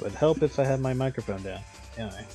would help if I had my microphone down. Anyway.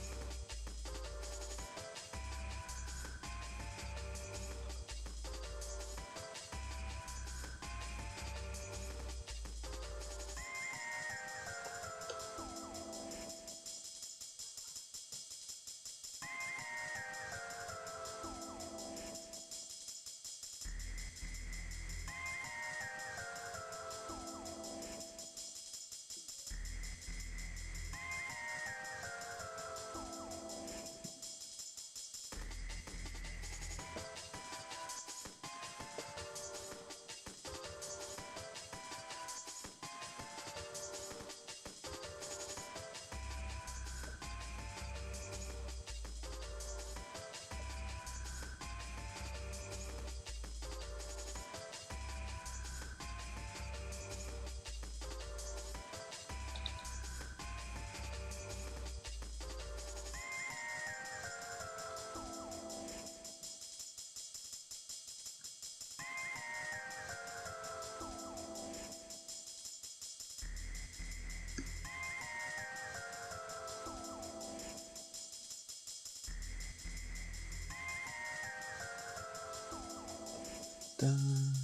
Dun.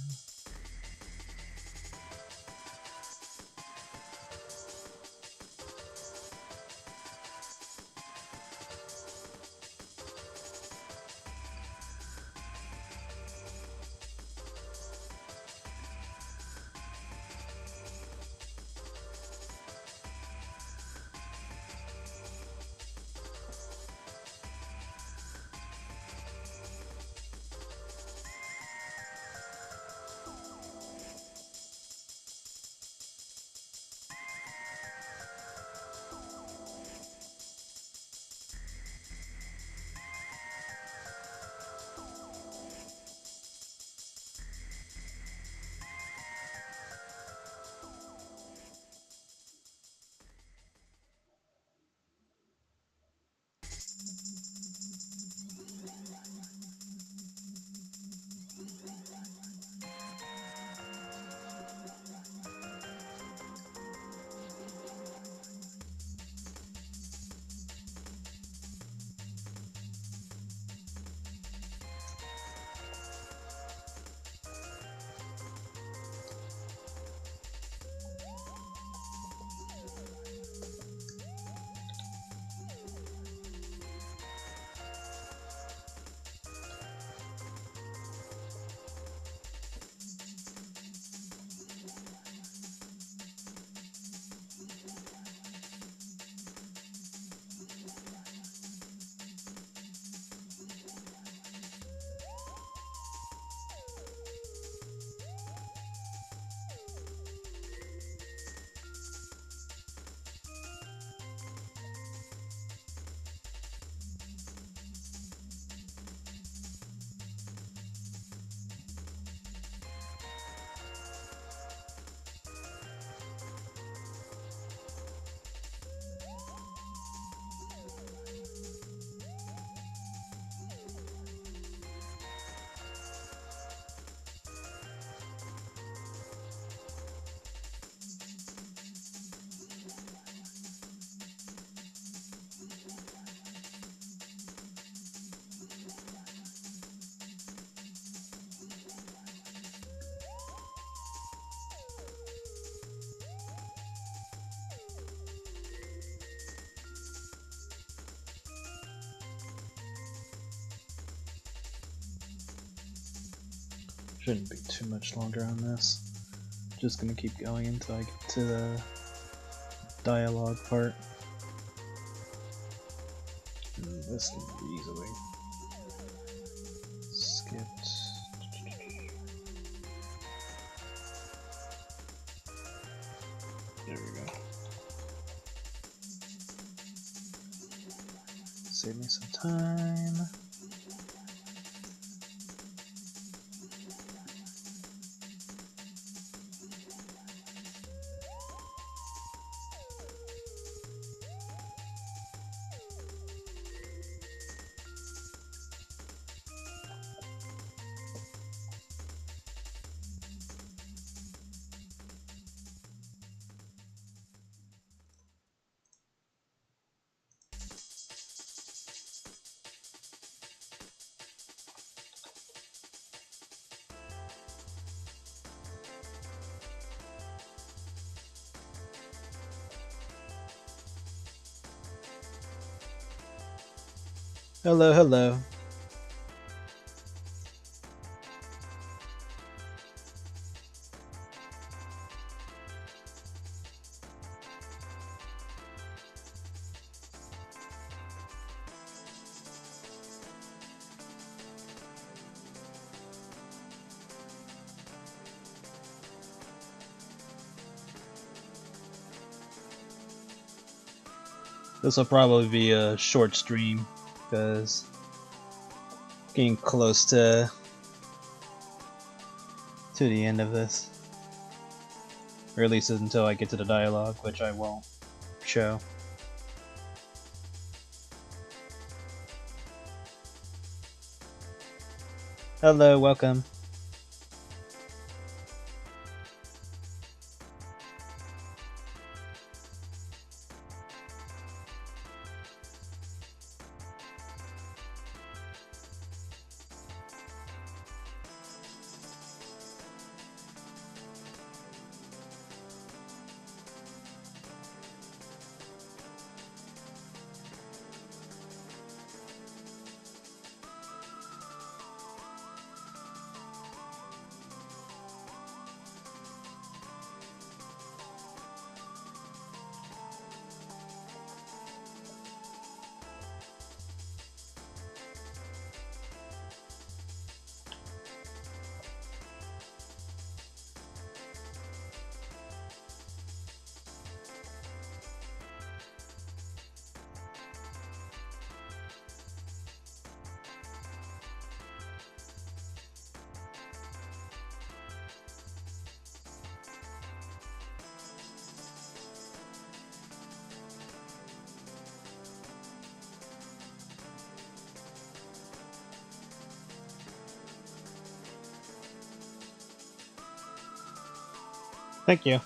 Shouldn't be too much longer on this. Just gonna keep going until I get to the dialogue part. And this can be easily skipped. There we go. Save me some time. Hello, hello. This will probably be a short stream because getting close to the end of this, or at least until I get to the dialogue, which I won't show. Hello, welcome. Thank you.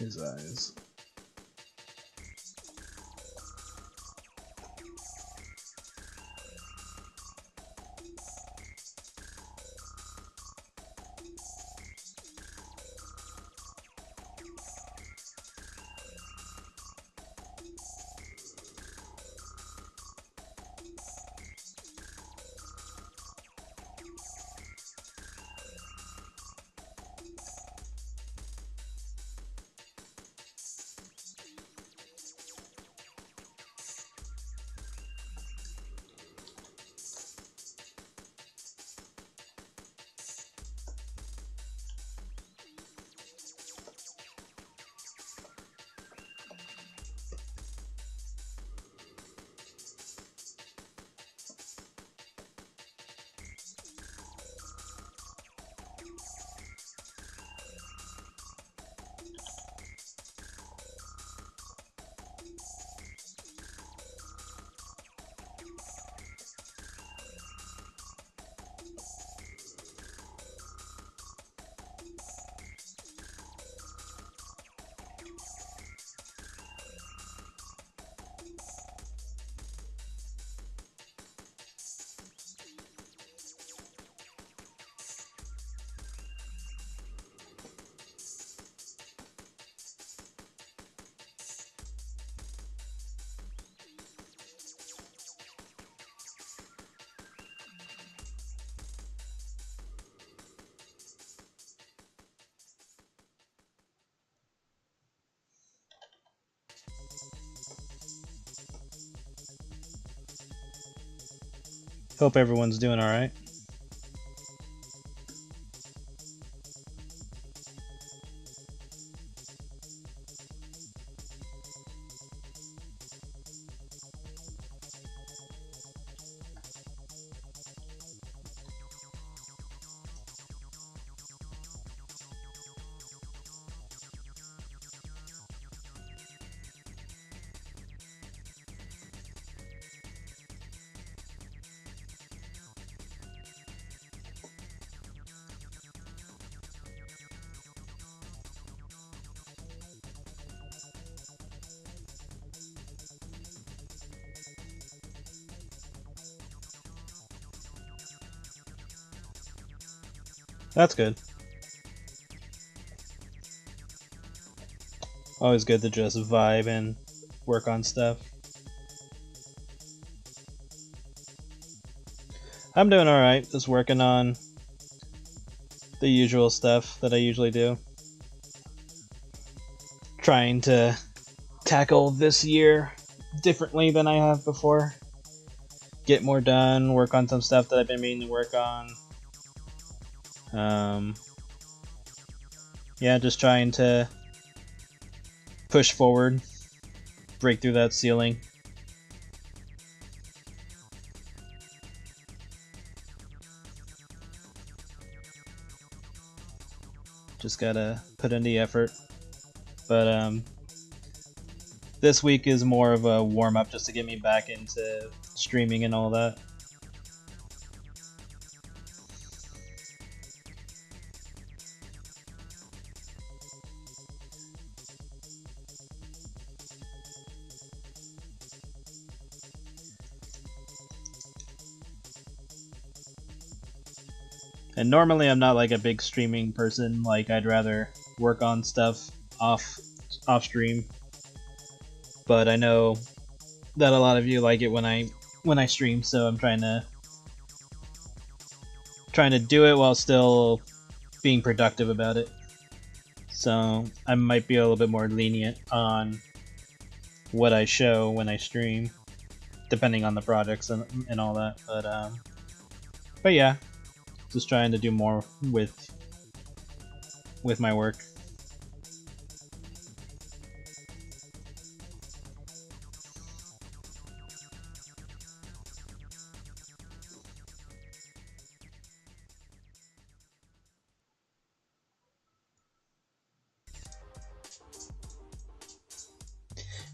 his eyes. Hope everyone's doing alright. That's good. Always good to just vibe and work on stuff. I'm doing alright, just working on the usual stuff that I usually do. Trying to tackle this year differently than I have before. Get more done, work on some stuff that I've been meaning to work on. Yeah, just trying to push forward, break through that ceiling. Just gotta put in the effort. But this week is more of a warm-up just to get me back into streaming and all that. And normally I'm not like a big streaming person, like I'd rather work on stuff off stream. But I know that a lot of you like it when I stream, so I'm trying to do it while still being productive about it. So I might be a little bit more lenient on what I show when I stream, depending on the projects and all that. But yeah, just trying to do more with my work.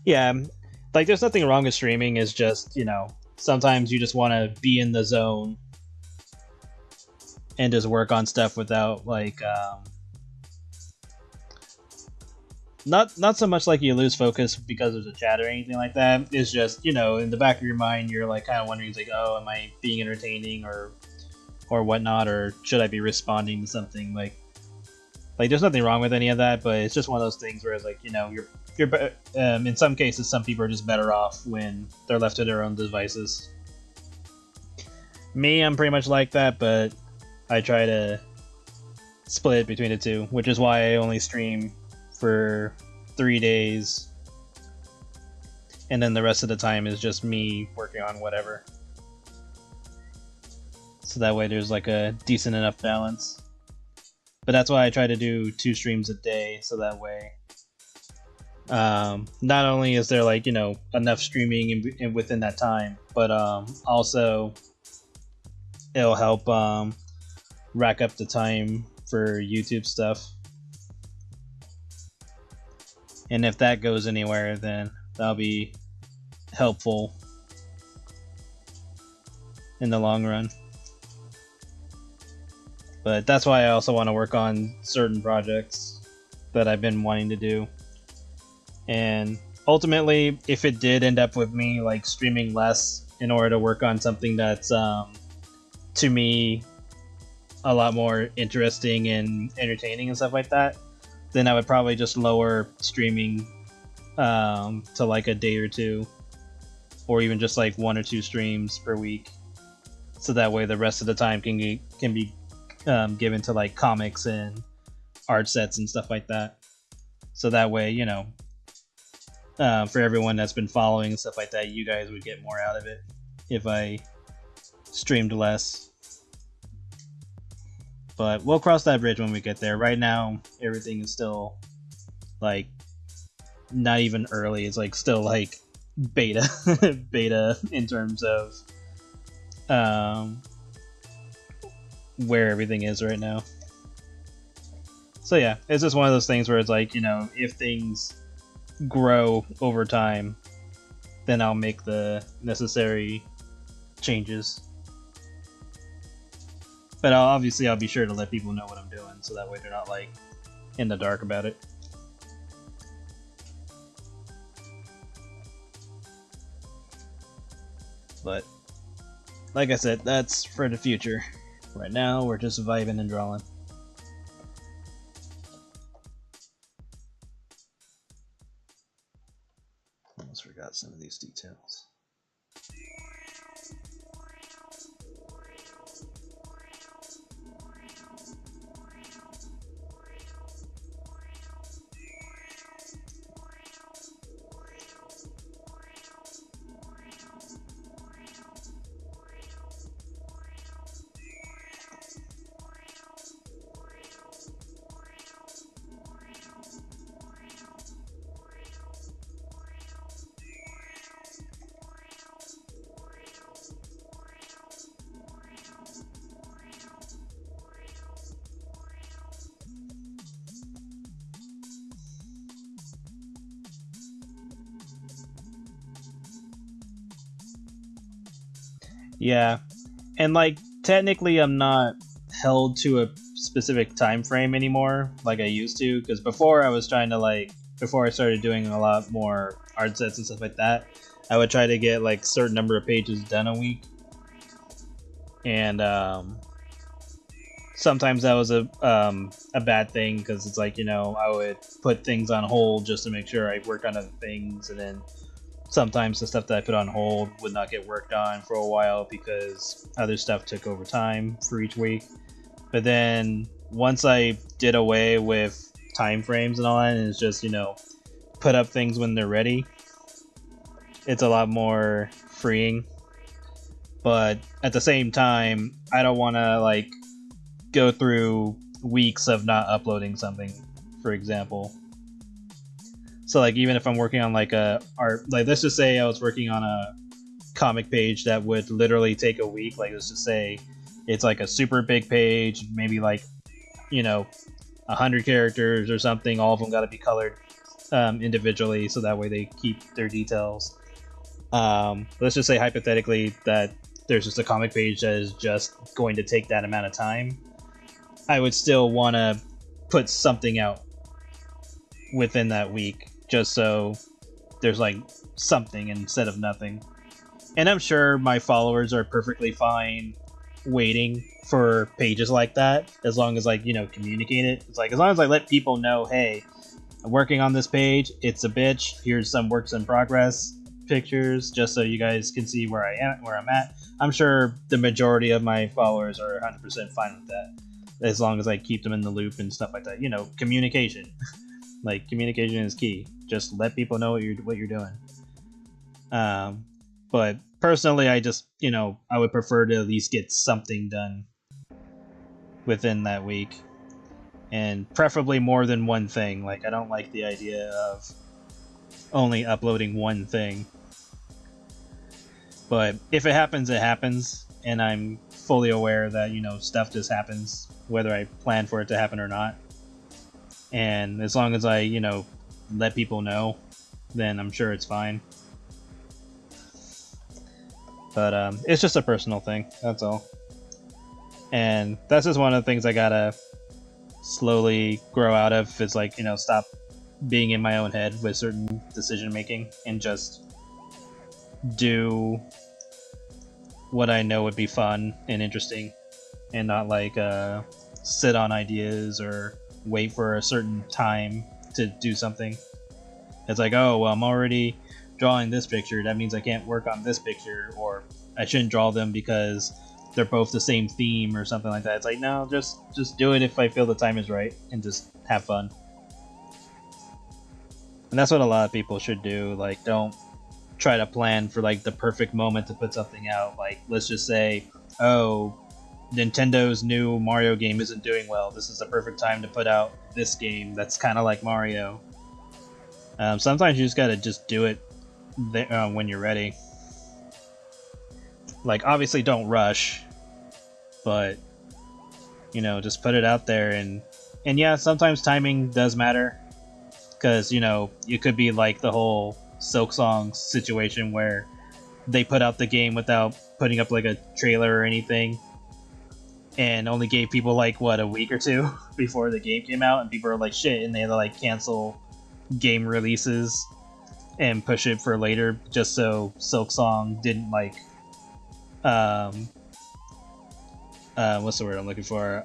Yeah, like there's nothing wrong with streaming. It's just, you know, sometimes you just want to be in the zone and just work on stuff without like not so much like you lose focus because there's a chat or anything like that. It's just, you know, in the back of your mind, you're like kind of wondering, it's like, oh, am I being entertaining or whatnot, or should I be responding to something like there's nothing wrong with any of that, but it's just one of those things where it's like, you know, you're in some cases, some people are just better off when they're left to their own devices. Me, I'm pretty much like that, but I try to split it between the two, which is why I only stream for 3 days, and then the rest of the time is just me working on whatever. So that way there's like a decent enough balance. But that's why I try to do 2 streams a day, so that way not only is there, like, you know, enough streaming within that time, but also it'll help rack up the time for YouTube stuff. And if that goes anywhere, then that'll be helpful in the long run. But that's why I also want to work on certain projects that I've been wanting to do. And ultimately, if it did end up with me like streaming less in order to work on something that's to me a lot more interesting and entertaining and stuff like that, then I would probably just lower streaming to like a day or 2, or even just like 1 or 2 streams per week, so that way the rest of the time can be given to like comics and art sets and stuff like that. So that way, you know, for everyone that's been following and stuff like that, you guys would get more out of it if I streamed less. But we'll cross that bridge when we get there. Right now, everything is still like not even early. It's like still like beta, beta in terms of where everything is right now. So yeah, it's just one of those things where it's like, you know, if things grow over time, then I'll make the necessary changes. But obviously I'll be sure to let people know what I'm doing, so that way they're not like in the dark about it. But like I said, that's for the future. Right now we're just vibing and drawing. Almost forgot some of these details. Yeah, and like technically I'm not held to a specific time frame anymore like I used to, because before I was trying to like, before I started doing a lot more art sets and stuff like that, I would try to get like certain number of pages done a week, and sometimes that was a bad thing, because it's like, you know, I would put things on hold just to make sure I worked on other things, and then sometimes the stuff that I put on hold would not get worked on for a while because other stuff took over time for each week. But then once I did away with time frames and all that, and it's just, you know, put up things when they're ready, it's a lot more freeing. But at the same time, I don't want to like go through weeks of not uploading something, for example. So like, even if I'm working on like a art, like let's just say I was working on a comic page that would literally take a week, like let's just say it's like a super big page, maybe like, you know, 100 characters or something, all of them got to be colored individually, so that way they keep their details. Let's just say hypothetically that there's just a comic page that is just going to take that amount of time. I would still want to put something out within that week, just so there's like something instead of nothing. And I'm sure my followers are perfectly fine waiting for pages like that, as long as like, you know, communicate it. It's like, as long as I let people know, hey, I'm working on this page, it's a bitch, here's some works in progress pictures, just so you guys can see where I'm at. I'm sure the majority of my followers are 100% fine with that, as long as I keep them in the loop and stuff like that. You know, communication. Like, communication is key. Just let people know what you're doing. But personally, I just, you know, I would prefer to at least get something done within that week, and preferably more than one thing. Like, I don't like the idea of only uploading one thing. But if it happens, it happens, and I'm fully aware that, you know, stuff just happens, whether I plan for it to happen or not. And as long as I, you know, let people know, then I'm sure it's fine. But it's just a personal thing, that's all. And that's just one of the things I gotta slowly grow out of, is like, you know, stop being in my own head with certain decision making and just do what I know would be fun and interesting, and not like sit on ideas or wait for a certain time to do something. It's like, oh, well, I'm already drawing this picture, that means I can't work on this picture, or I shouldn't draw them because they're both the same theme or something like that. It's like, no, just do it if I feel the time is right, and just have fun. And that's what a lot of people should do. Like, don't try to plan for like the perfect moment to put something out. Like, let's just say, oh, Nintendo's new Mario game isn't doing well, this is the perfect time to put out this game that's kind of like Mario. Sometimes you just gotta just do it when you're ready. Like, obviously don't rush, but, you know, just put it out there. And yeah, sometimes timing does matter, because, you know, it could be like the whole Silksong situation where they put out the game without putting up like a trailer or anything, and only gave people like, what, a week or two before the game came out, and people are like, shit, and they had to like cancel game releases and push it for later, just so Silksong didn't like what's the word I'm looking for,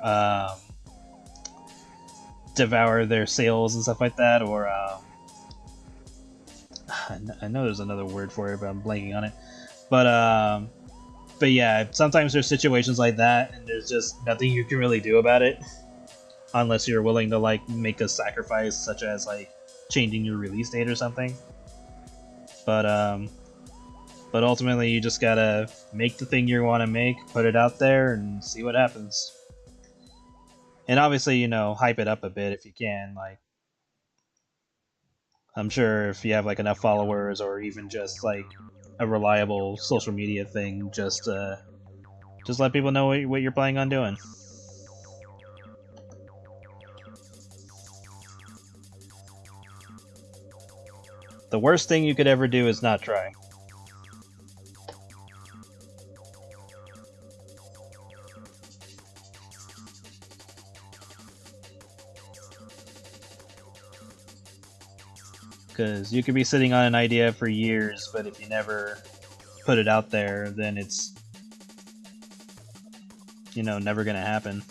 devour their sales and stuff like that. Or I know there's another word for it, but I'm blanking on it. But yeah, sometimes there's situations like that, and there's just nothing you can really do about it, unless you're willing to like make a sacrifice, such as like changing your release date or something. But ultimately, you just gotta make the thing you want to make, put it out there, and see what happens. And obviously, you know, hype it up a bit if you can. Like, I'm sure if you have like enough followers, or even just like a reliable social media thing, just let people know what you're planning on doing. The worst thing you could ever do is not try. Because you could be sitting on an idea for years, but if you never put it out there, then it's, you know, never gonna happen.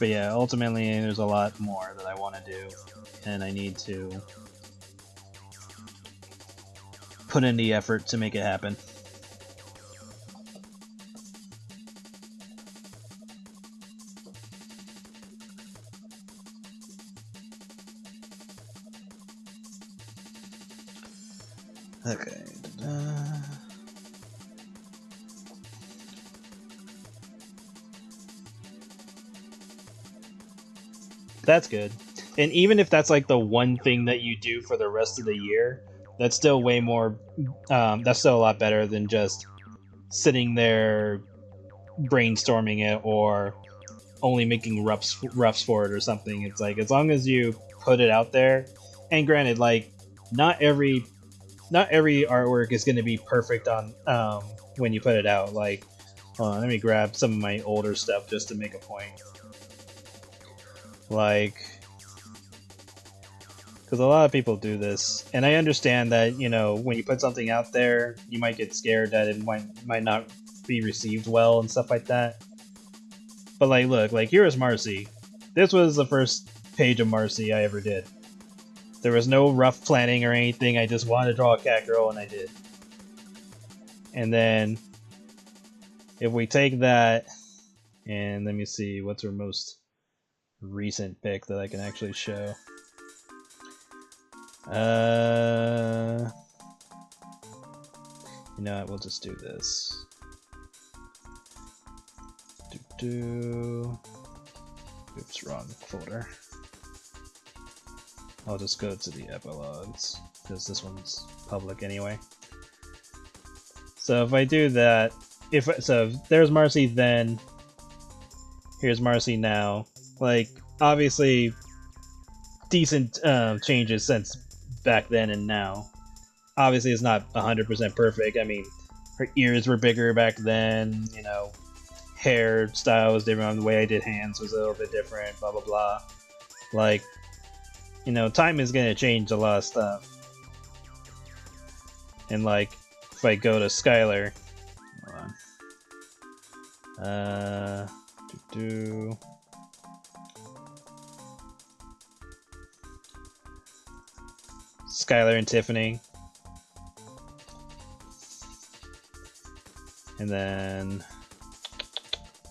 But yeah, ultimately there's a lot more that I want to do, and I need to put in the effort to make it happen. Okay. That's good. And even if that's like the one thing that you do for the rest of the year, that's still way more. That's still a lot better than just sitting there brainstorming it or only making roughs for it or something. It's like as long as you put it out there, and granted, like not every artwork is going to be perfect on when you put it out. Like, hold on, let me grab some of my older stuff just to make a point. Like, because a lot of people do this, and I understand that, you know, when you put something out there, you might get scared that it might not be received well and stuff like that. But like, look, like here's Marcy. This was the first page of Marcy I ever did. There was no rough planning or anything. I just wanted to draw a cat girl, and I did. And then, if we take that, and let me see, what's her most recent pick that I can actually show? You know what, we'll just do this. Oops, wrong folder. I'll just go to the epilogues, because this one's public anyway. So if I do that, if there's Marcy then, here's Marcy now. Like, obviously, decent changes since back then and now. Obviously, it's not 100% perfect. I mean, her ears were bigger back then, you know, hairstyle was different, the way I did hands was a little bit different, blah blah blah. Like, you know, time is gonna change a lot of stuff. And like, if I go to Skylar, hold on. Skylar and Tiffany. And then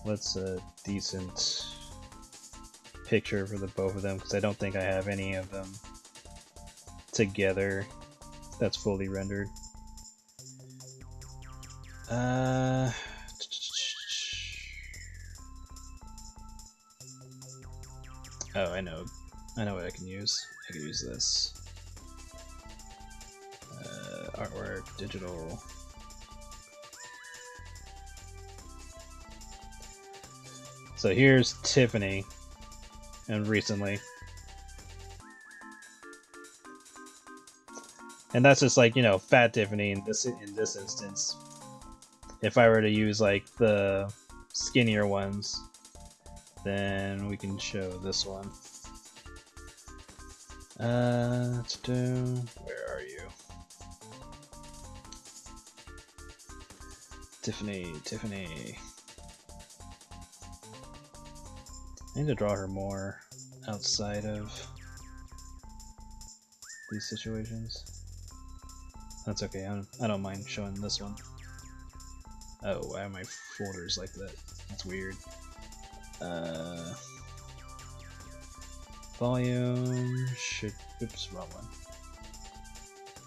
what's a decent picture for the both of them, because I don't think I have any of them together that's fully rendered. Oh, I know what I can use. I can use this. Artwork, digital. So here's Tiffany, and recently. And that's just like, you know, fat Tiffany in this instance. If I were to use like the skinnier ones, then we can show this one. Where are you? Tiffany. I need to draw her more outside of these situations. That's okay, I don't mind showing this one. Oh, why are my folders like that? That's weird. Volume should... Oops, wrong one.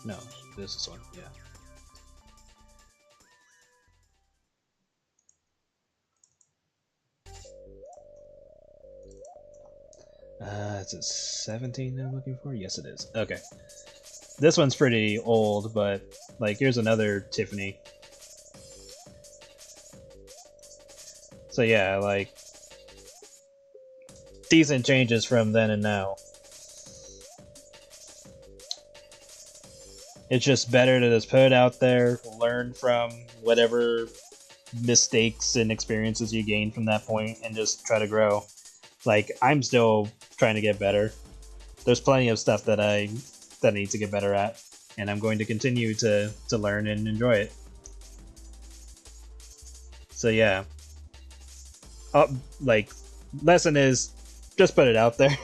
No, this one, yeah. Is it 17 I'm looking for? Yes, it is. Okay. This one's pretty old, but, like, here's another Tiffany. So yeah, like, decent changes from then and now. It's just better to just put it out there, learn from whatever mistakes and experiences you gain from that point, and just try to grow. Like, I'm still trying to get better. There's plenty of stuff that I need to get better at, and I'm going to continue to learn and enjoy it. So yeah, like, lesson is just put it out there,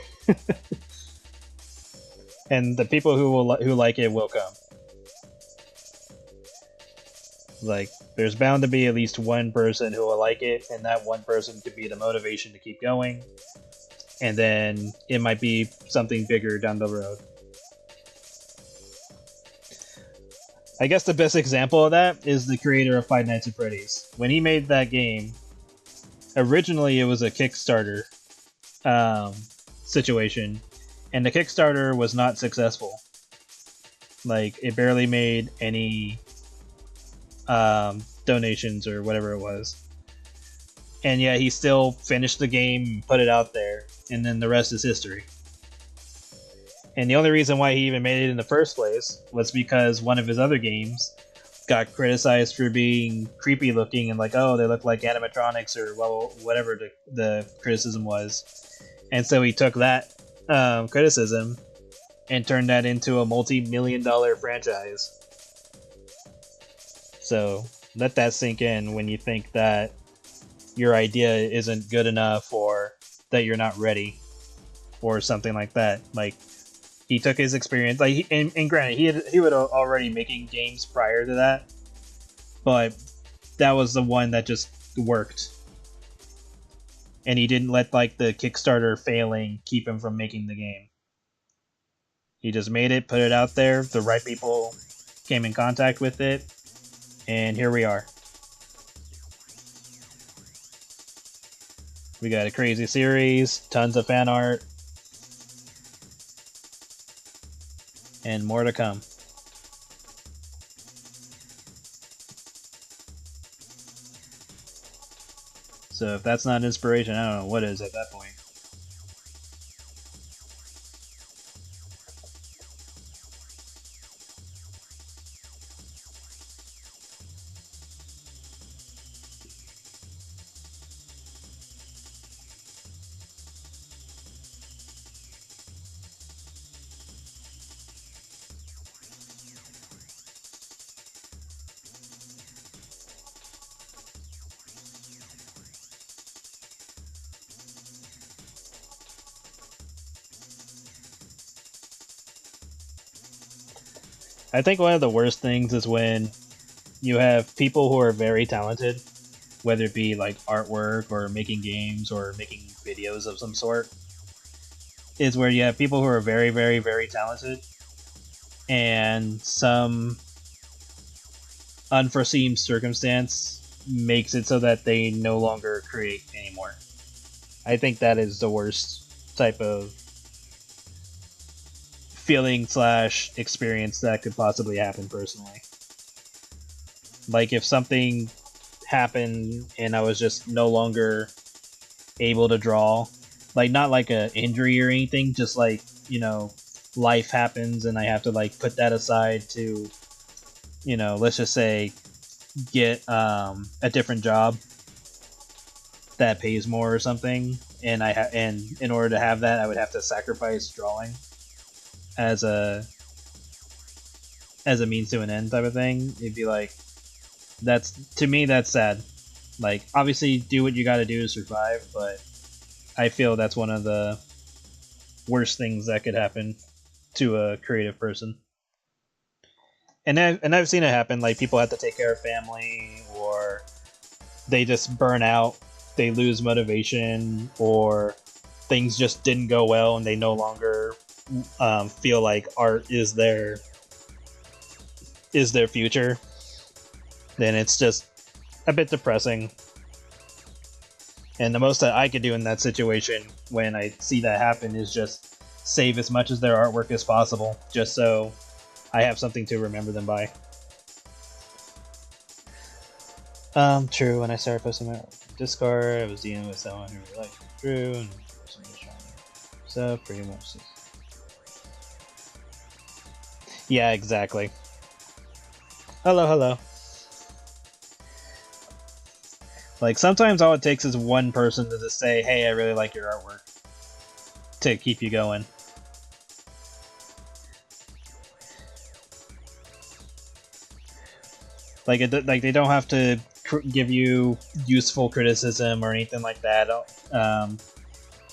and the people who like it will come. Like, there's bound to be at least one person who will like it, and that one person could be the motivation to keep going. And then it might be something bigger down the road. I guess the best example of that is the creator of Five Nights at Freddy's. When he made that game, originally it was a Kickstarter um, situation, and the Kickstarter was not successful. Like, it barely made any donations or whatever it was. And yeah, he still finished the game and put it out there, and then the rest is history. And the only reason why he even made it in the first place was because one of his other games got criticized for being creepy looking and like, oh, they look like animatronics or well, whatever the criticism was. And so he took that criticism and turned that into a multi-million-dollar franchise. So let that sink in when you think that your idea isn't good enough or that you're not ready or something like that. Like, he took his experience, like, and granted, he was already making games prior to that, but that was the one that just worked. And he didn't let, like, the Kickstarter failing keep him from making the game. He just made it, put it out there, the right people came in contact with it, and here we are. We got a crazy series, tons of fan art, and more to come. So if that's not inspiration, I don't know what is at that point. I think one of the worst things is when you have people who are very talented, whether it be like artwork or making games or making videos of some sort, is where you have people who are very, very, very talented and some unforeseen circumstance makes it so that they no longer create anymore. I think that is the worst type of feeling / experience that could possibly happen personally. Like, if something happened and I was just no longer able to draw, like, not like an injury or anything, just like, you know, life happens and I have to like put that aside to, you know, let's just say get a different job that pays more or something, and and in order to have that I would have to sacrifice drawing as a means to an end type of thing. It'd be like, that's, to me, that's sad. Like, obviously do what you gotta do to survive, but I feel that's one of the worst things that could happen to a creative person. And I've seen it happen, like people have to take care of family, or they just burn out, they lose motivation, or things just didn't go well and they no longer feel like art is their future. Then it's just a bit depressing. And the most that I could do in that situation when I see that happen is just save as much of their artwork as possible, just so I have something to remember them by. True, when I started posting my Discord, I was dealing with someone who really liked Drew, and so pretty much. Yeah, exactly. Hello, hello. Like, sometimes all it takes is one person to just say, hey, I really like your artwork, to keep you going. Like, they don't have to give you useful criticism or anything like that.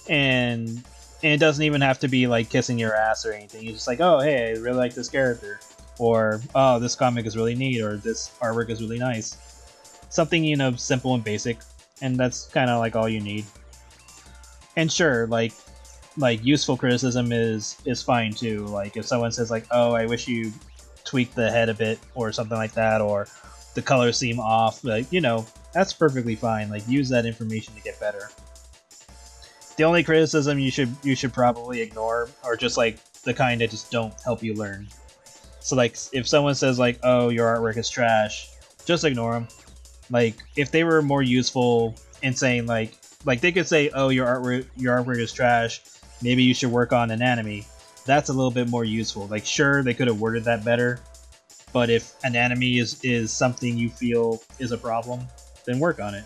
And it doesn't even have to be like kissing your ass or anything. You're just like, oh, hey, I really like this character, or oh, this comic is really neat, or this artwork is really nice. Something, you know, simple and basic, and that's kind of like all you need. And sure, like useful criticism is fine too. Like, if someone says like, oh, I wish you tweak the head a bit or something like that, or the colors seem off, like, you know, that's perfectly fine. Like, use that information to get better. The only criticism you should probably ignore are just like the kind that just don't help you learn. So like, if someone says like, "Oh, your artwork is trash," just ignore them. Like, if they were more useful in saying like they could say, "Oh, your artwork is trash. Maybe you should work on anatomy." That's a little bit more useful. Like, sure, they could have worded that better, but if anatomy is something you feel is a problem, then work on it.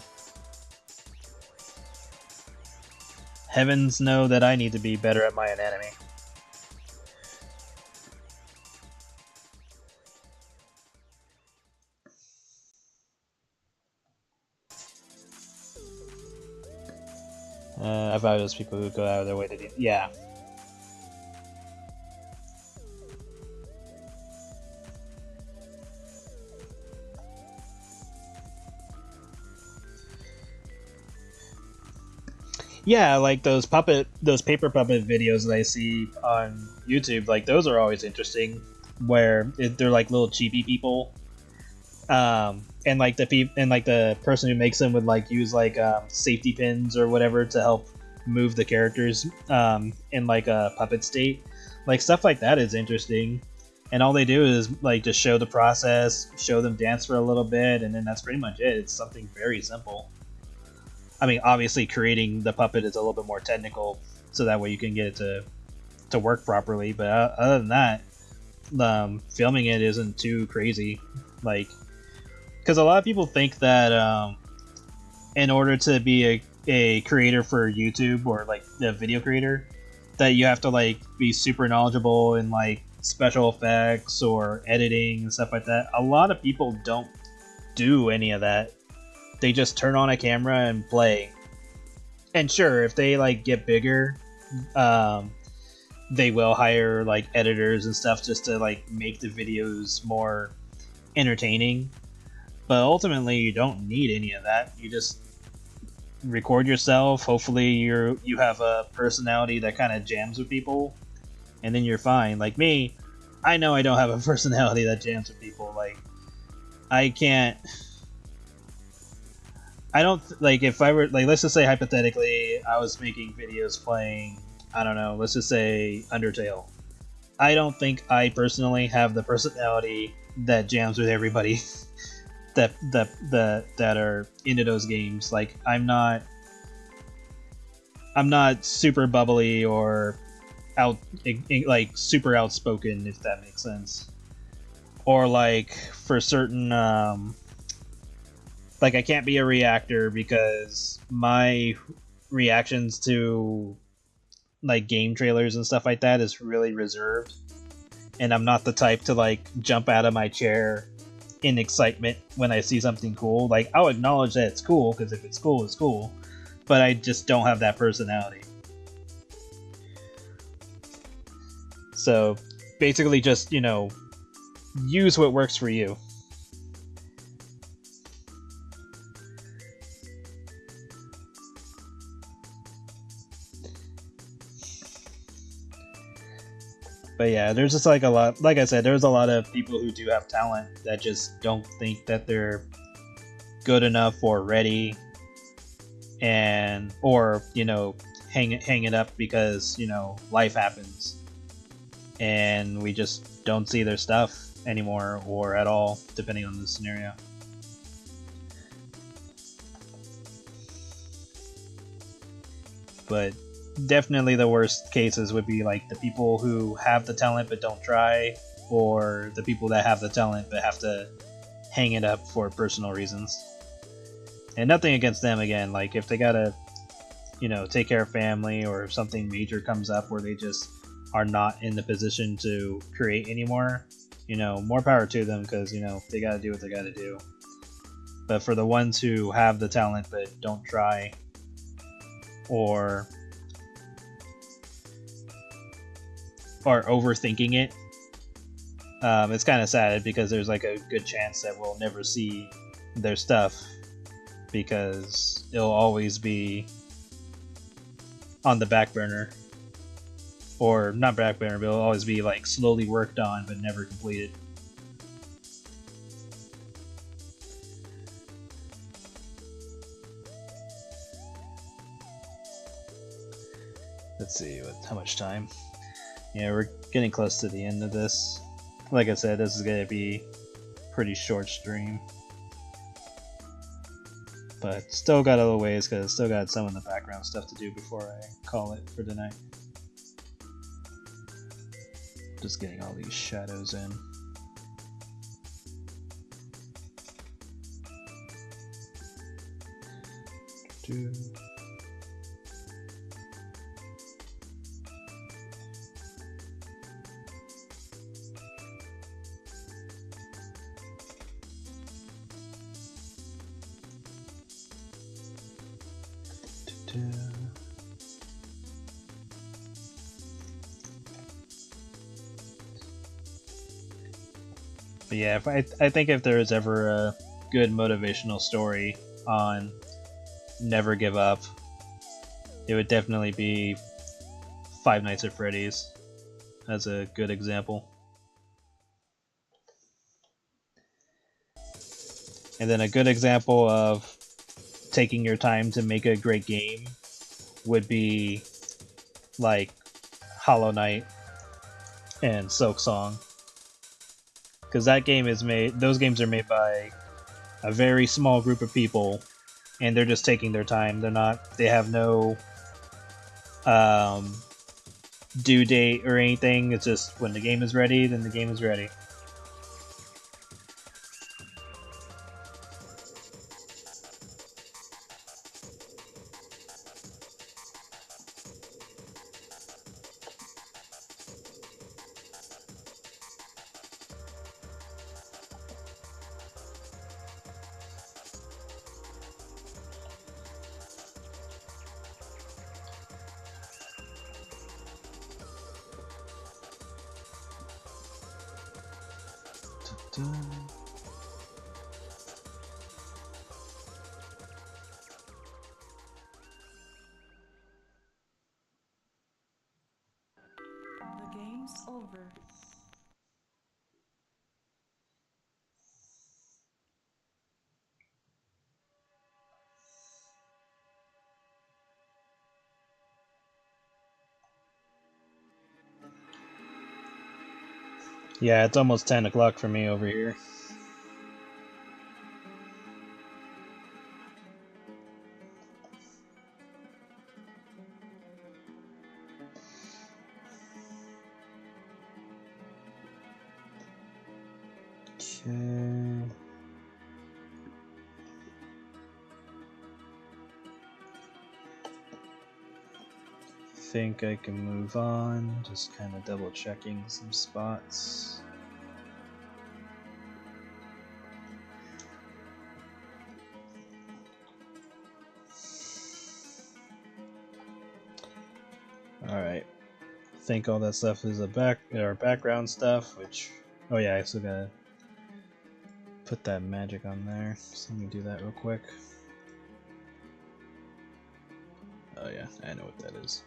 Heavens know that I need to be better at my anatomy. I value those people who go out of their way to do. Yeah. Yeah, like those paper puppet videos that I see on YouTube, like those are always interesting, where they're like little cheapy people, and like the person who makes them would like use like safety pins or whatever to help move the characters in like a puppet state. Like stuff like that is interesting, and all they do is like just show the process, show them dance for a little bit, and then that's pretty much it. It's something very simple. I mean, obviously, creating the puppet is a little bit more technical, so that way you can get it to work properly. But other than that, filming it isn't too crazy. Like, because a lot of people think that in order to be a creator for YouTube or like a video creator, that you have to like be super knowledgeable in like special effects or editing and stuff like that. A lot of people don't do any of that. They just turn on a camera and play. And sure, if they like get bigger, they will hire like editors and stuff just to like make the videos more entertaining. But ultimately, you don't need any of that. You just record yourself. Hopefully, you have a personality that kind of jams with people, and then you're fine. Like me, I know I don't have a personality that jams with people. Like, I can't. I don't like if I were like, let's just say hypothetically I was making videos playing, I don't know, let's just say Undertale. I don't think I personally have the personality that jams with everybody that are into those games. Like I'm not super bubbly or like super outspoken, if that makes sense. Or like for certain like I can't be a reactor because my reactions to like game trailers and stuff like that is really reserved, and I'm not the type to like jump out of my chair in excitement when I see something cool. Like I'll acknowledge that it's cool because if it's cool, it's cool, but I just don't have that personality. So basically just, you know, use what works for you. But yeah, there's just like a lot, like I said, there's a lot of people who do have talent that just don't think that they're good enough or ready, and or, you know, hang it up because, you know, life happens and we just don't see their stuff anymore or at all, depending on the scenario. But definitely the worst cases would be like the people who have the talent but don't try, or the people that have the talent but have to hang it up for personal reasons. And nothing against them, again, like if they gotta, you know, take care of family, or if something major comes up where they just are not in the position to create anymore, you know, more power to them, because, you know, they gotta do what they gotta do. But for the ones who have the talent but don't try, or are overthinking it, it's kind of sad because there's like a good chance that we'll never see their stuff because it'll always be on the back burner, or not back burner, but it'll always be like slowly worked on but never completed. Let's see how much time. Yeah, we're getting close to the end of this. Like I said, this is gonna be pretty short stream, but still got a little ways because still got some of the background stuff to do before I call it for tonight. Just getting all these shadows in. But yeah, I think if there is ever a good motivational story on never give up, it would definitely be Five Nights at Freddy's as a good example. And then a good example of taking your time to make a great game would be like Hollow Knight and Silk Song, because that game is made. Those games are made by a very small group of people, and they're just taking their time. They're not. They have no due date or anything. It's just when the game is ready, then the game is ready. The game's over. Yeah, it's almost 10 o'clock for me over here. Okay. Think I can move on. Just kind of double checking some spots. Alright. I think all that stuff is background stuff, which, oh yeah, I still gotta put that magic on there. So let me do that real quick. Oh yeah, I know what that is.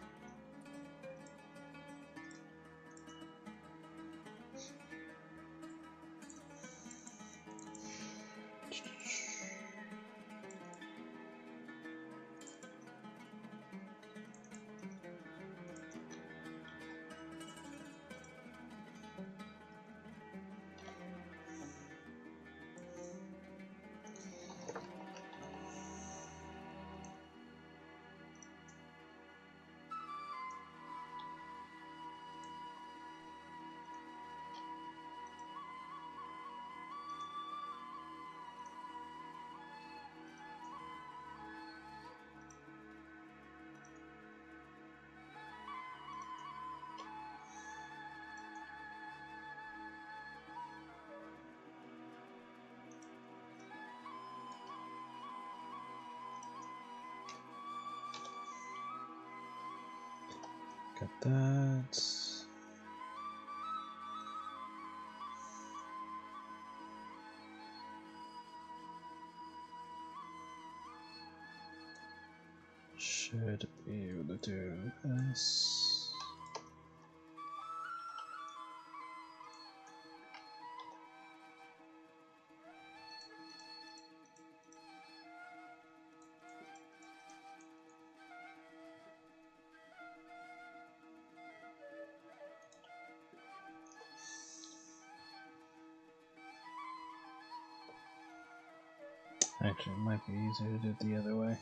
Got that. Should be able to do this. Actually, it might be easier to do it the other way.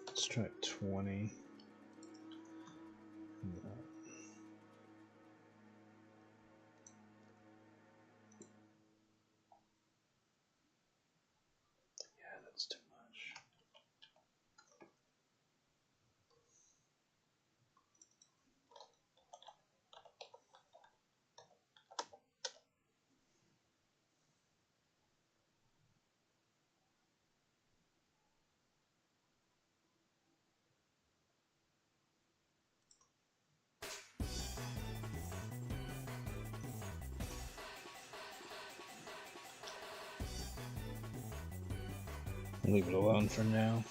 Let's try 20. Yeah, that's too much. Leave it alone for now.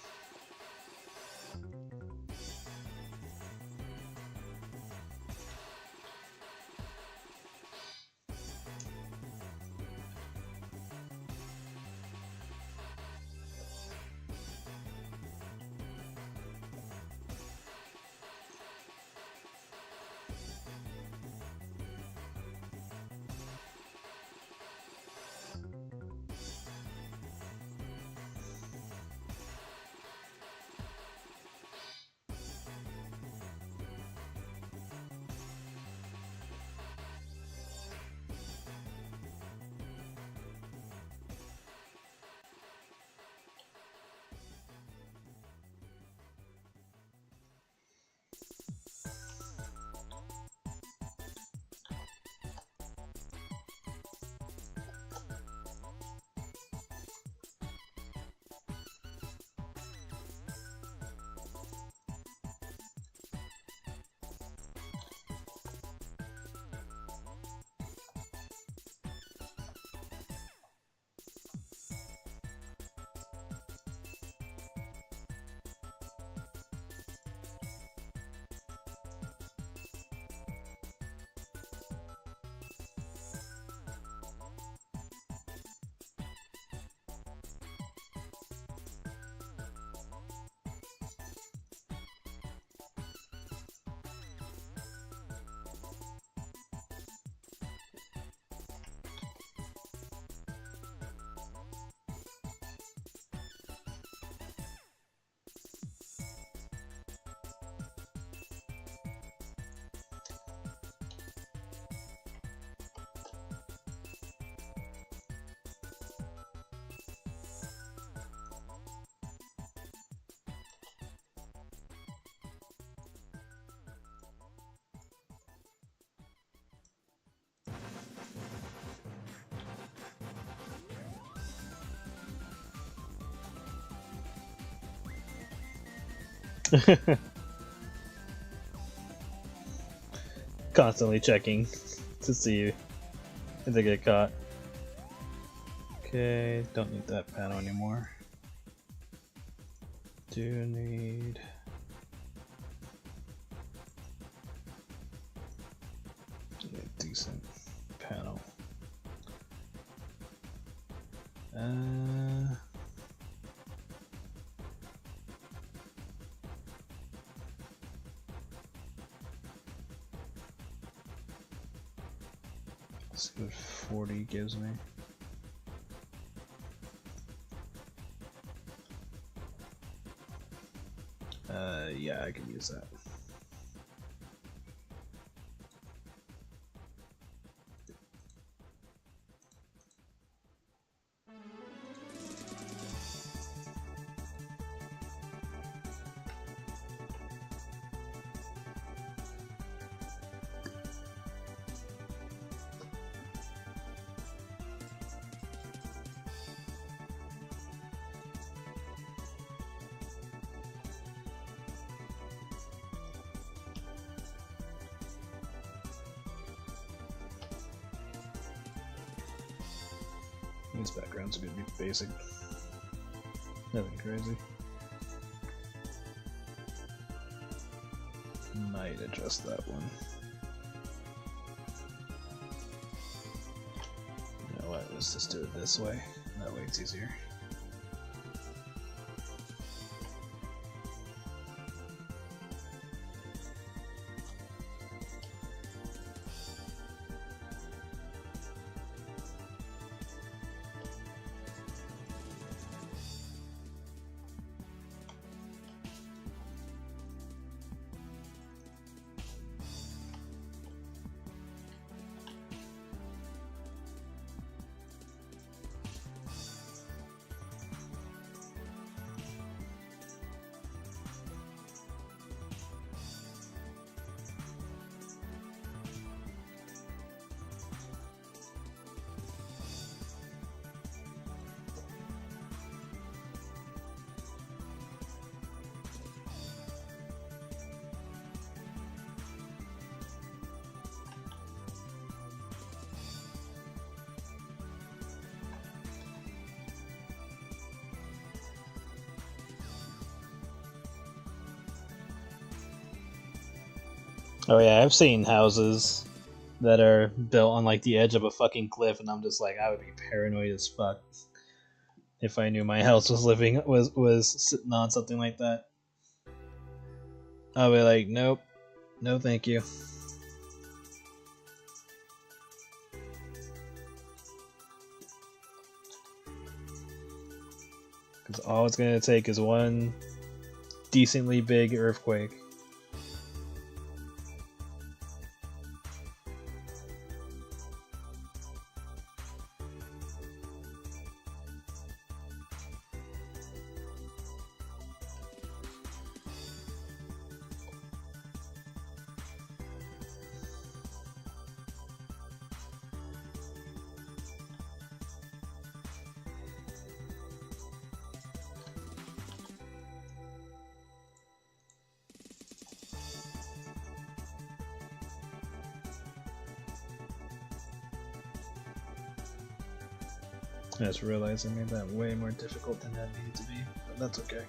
Constantly checking to see if they get caught. Okay, don't need that panel anymore. Do need a decent panel. Let's see what 40 gives me. Yeah, I can use that. These backgrounds are going to be basic. Nothing crazy. Might adjust that one. You know what, let's just do it this way. That way it's easier. Oh yeah, I've seen houses that are built on like the edge of a fucking cliff, and I'm just like, I would be paranoid as fuck if I knew my house was sitting on something like that. I'll be like, nope, no thank you. Because all it's gonna take is one decently big earthquake. I just realized I made that way more difficult than that needed to be, but that's okay.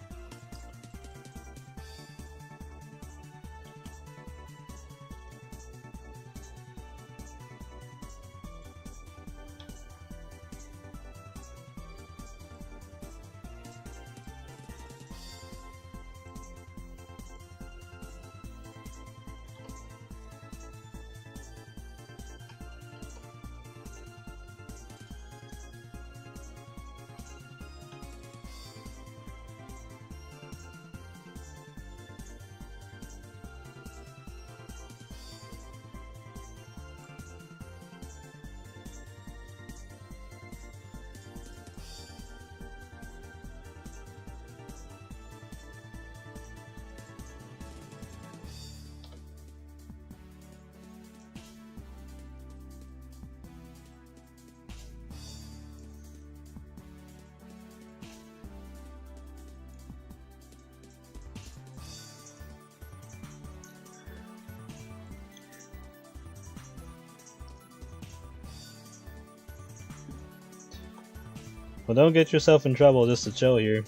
Well, don't get yourself in trouble just to chill here.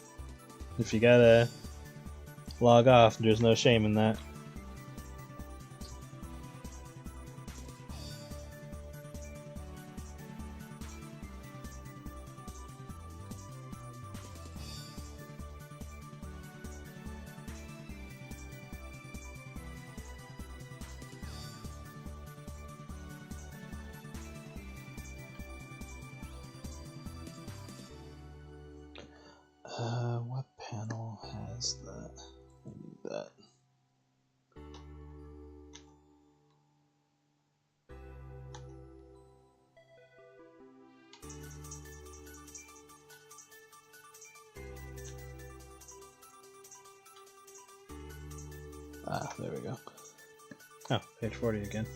If you gotta log off, there's no shame in that. Ah, there we go. Oh, page 40 again.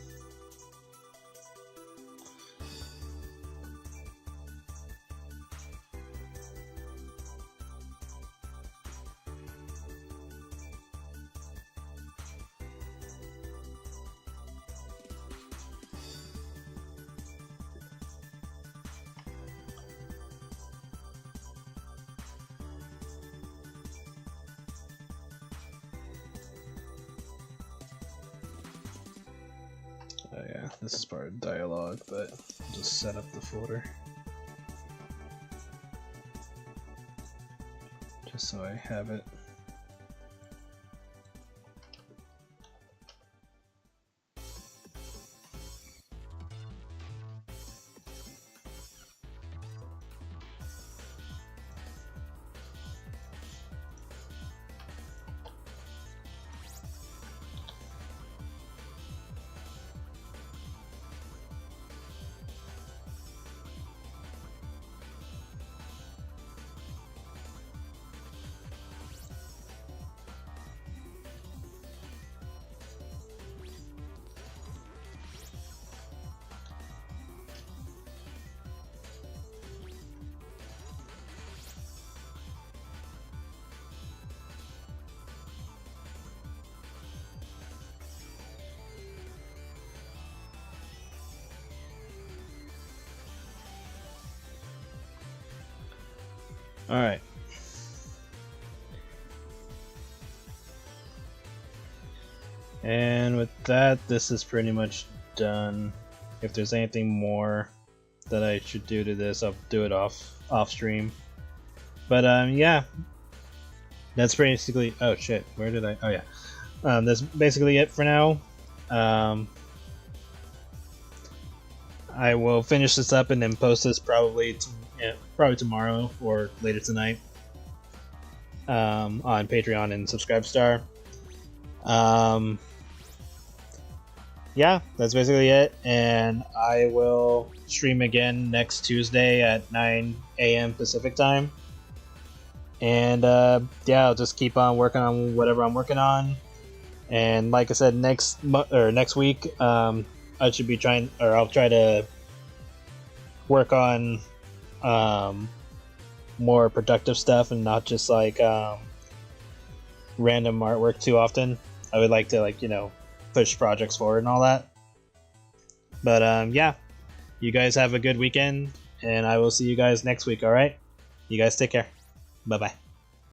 Oh yeah, this is part of dialogue, but I'll just set up the folder. Just so I have it. Alright. And with that, this is pretty much done. If there's anything more that I should do to this, I'll do it off stream. But yeah. That's basically, oh shit, where did I, oh yeah. That's basically it for now. I will finish this up and then post this probably tomorrow or later tonight on Patreon and Subscribestar. Yeah, that's basically it, and I will stream again next Tuesday at 9 a.m. Pacific time. And yeah, I'll just keep on working on whatever I'm working on. And like I said, next week, I should be trying, or I'll try to work on more productive stuff and not just like random artwork too often. I would like to, like, you know, push projects forward and all that. But yeah, you guys have a good weekend, and I will see you guys next week. All right, you guys take care. Bye bye.